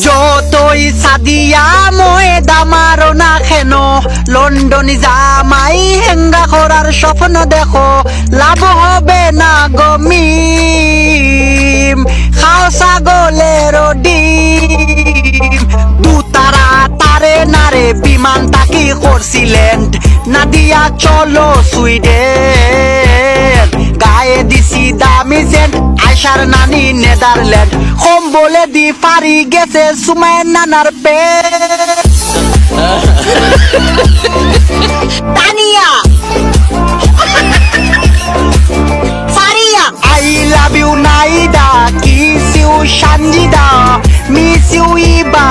যতই সাদিয়া ময়দা মারো না কেন, লন্ডন জামাই হেঙ্গা করার স্বপ্ন দেখো, লাভ হবে না গমিম, খাও ছাগলের ডিম। দুতারা তারে নারে বিমান তাকি করছিলেন, না দিয়া চলো সুইডেন, গায়ে দিছি দামি সেন্ট আয়সার নানি নেদারল্যান্ড, কম বলে দি পারি গেছে সুমায় নানার পেট। Tania Faria I love you Naida, kiss you Sanjida, miss you Iba